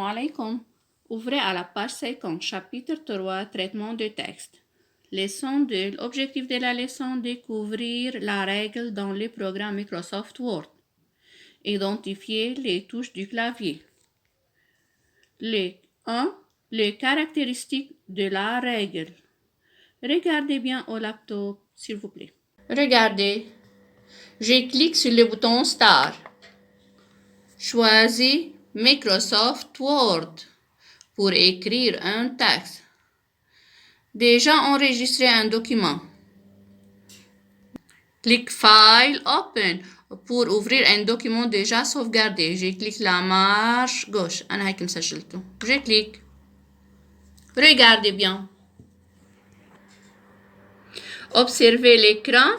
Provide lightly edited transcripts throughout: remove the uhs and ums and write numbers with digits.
Alaikum. Ouvrez à la page 50, chapitre 3, traitement de texte. Leçon 2. L'objectif de la leçon, découvrir la règle dans le programme Microsoft Word. Identifier les touches du clavier. 1. Les caractéristiques de la règle. Regardez bien au laptop, s'il vous plaît. Regardez. Je clique sur le bouton Start. Choisis Microsoft Word pour écrire un texte. Déjà enregistré un document. Clique File Open pour ouvrir un document déjà sauvegardé. Je clique la marge gauche. أنا هيك مسجلته. Je clique. Regardez bien. Observez l'écran.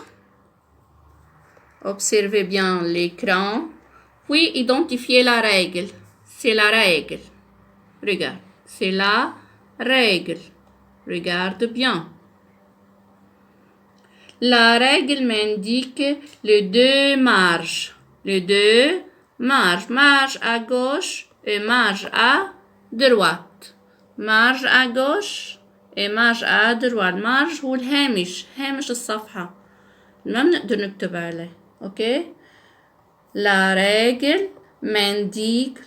Observez bien l'écran. Puis identifiez la règle. C'est la règle. Regarde. C'est la règle. Regarde bien. La règle m'indique les deux marges. Les deux marges. Marge à gauche et marge à droite. Marge à gauche et marge à droite. marge هو الهامش. هامش الصفحة. ما بنقدر نكتب عليه. OK? La règle m'indique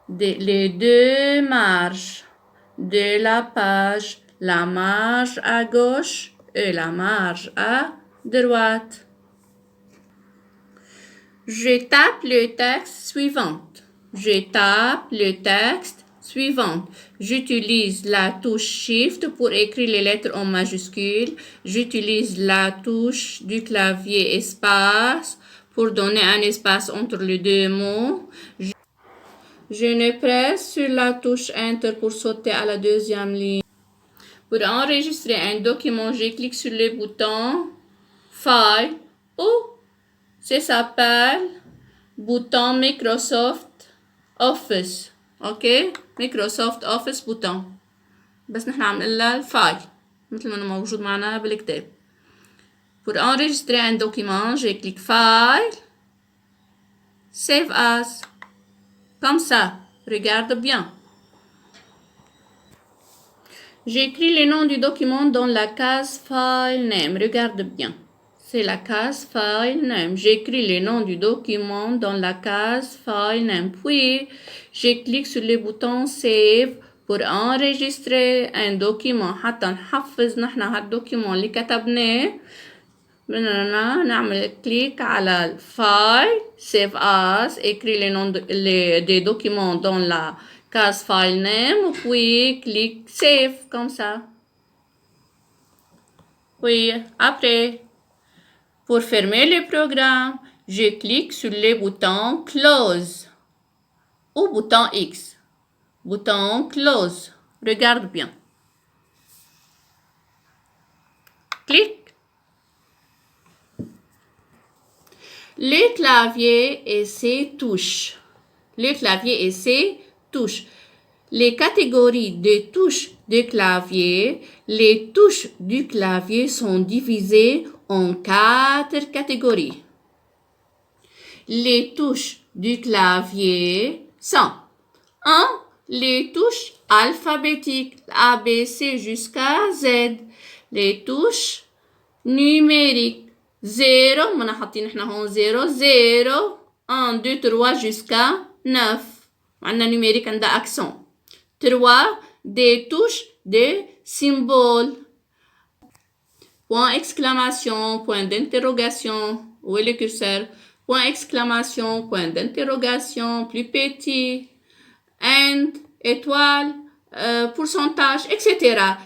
les deux marges de la page. La marge à gauche et la marge à droite. Je tape le texte suivant. Je tape le texte suivant. J'utilise la touche Shift pour écrire les lettres en majuscule. J'utilise la touche du clavier espace pour donner un espace entre les deux mots. Je ne presse sur la touche Enter pour sauter à la deuxième ligne. Pour enregistrer un document, je clique sur le bouton File ou ça s'appelle bouton Microsoft Office. OK? Microsoft Office bouton. بس نحن عم نقول لها الفايل مثل ما انه موجود معنا بالكتاب. Pour enregistrer un document, je clique File, Save As. Comme ça. Regarde bien. J'écris le nom du document dans la case File Name. Regarde bien. C'est la case File Name. J'écris le nom du document dans la case File Name. Puis, je clique sur le bouton Save pour enregistrer un document. حتى نحفظ نحن هالدوكيمون اللي كتبناه بدنا نعمل كليك على الفايل Save As, écrire le nom des documents dans la case File Name, puis clique Save comme ça. Puis après, pour fermer le programme, je clique sur le bouton Close ou bouton X. Bouton Close. Regarde bien. Clique. Le clavier et ses touches. Le clavier et ses touches. Les catégories de touches de clavier. Les touches du clavier sont divisées en 4 catégories. Les touches du clavier sont 1. Les touches alphabétiques A, B, C jusqu'à Z. Les touches numériques 0 ما حاطين احنا هون 0 0 1 2 3 jusqu'à 9 عندنا numérique عندها accent 3 des touches de symboles point exclamation point d'interrogation où est le curseur point exclamation point d'interrogation plus petit and étoile pourcentage etc.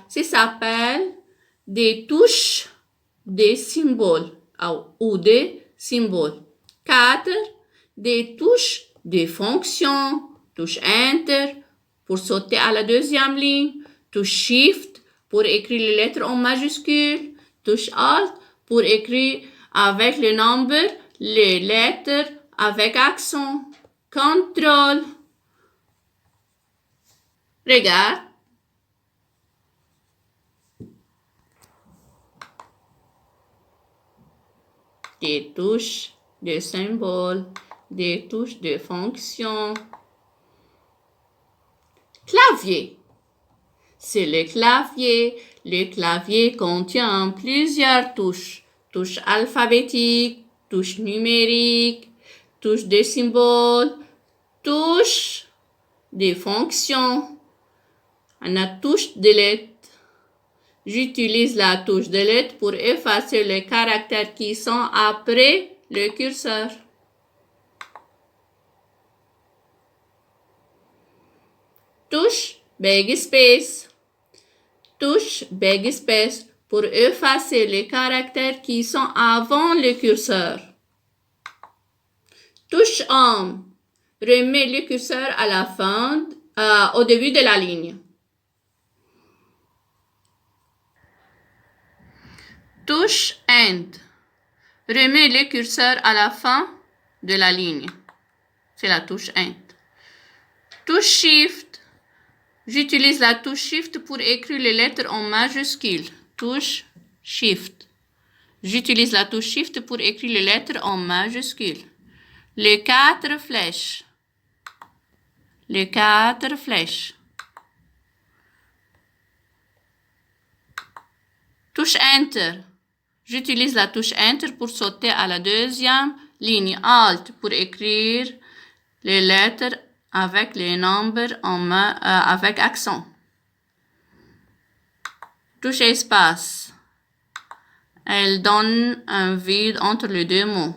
Ça s'appelle des touches des symboles ou des symboles. 4. Des touches de fonction. Touche Enter pour sauter à la deuxième ligne. Touche Shift pour écrire les lettres en majuscule. Touche Alt pour écrire avec le nombre les lettres avec accent. Contrôle. Regarde. Des touches de symboles, des touches de fonction. Clavier. C'est le clavier. Le clavier contient plusieurs touches. Touches alphabétiques, touches numériques, touches des symboles, touches des fonctions. On a touche delete. J'utilise la touche delete pour effacer les caractères qui sont après le curseur. Touche backspace. Touche backspace pour effacer les caractères qui sont avant le curseur. Touche home. Remets le curseur à la fin, au début de la ligne. Touche end. Remets le curseur à la fin de la ligne. C'est la touche end. Touche shift. J'utilise la touche shift pour écrire les lettres en majuscule. Touche shift. J'utilise la touche shift pour écrire les lettres en majuscule. Les 4 flèches. Les 4 flèches. Touche enter. J'utilise la touche enter pour sauter à la deuxième ligne. Alt pour écrire les lettres avec les nombres avec accent. Touche espace. Elle donne un vide entre les deux mots.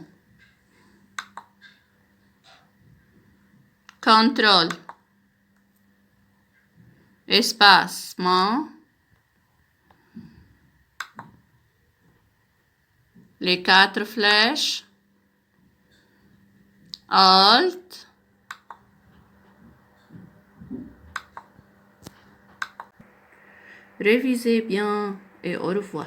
Contrôle. Espacement. Les 4 flèches. Alt. Révisez bien et au revoir.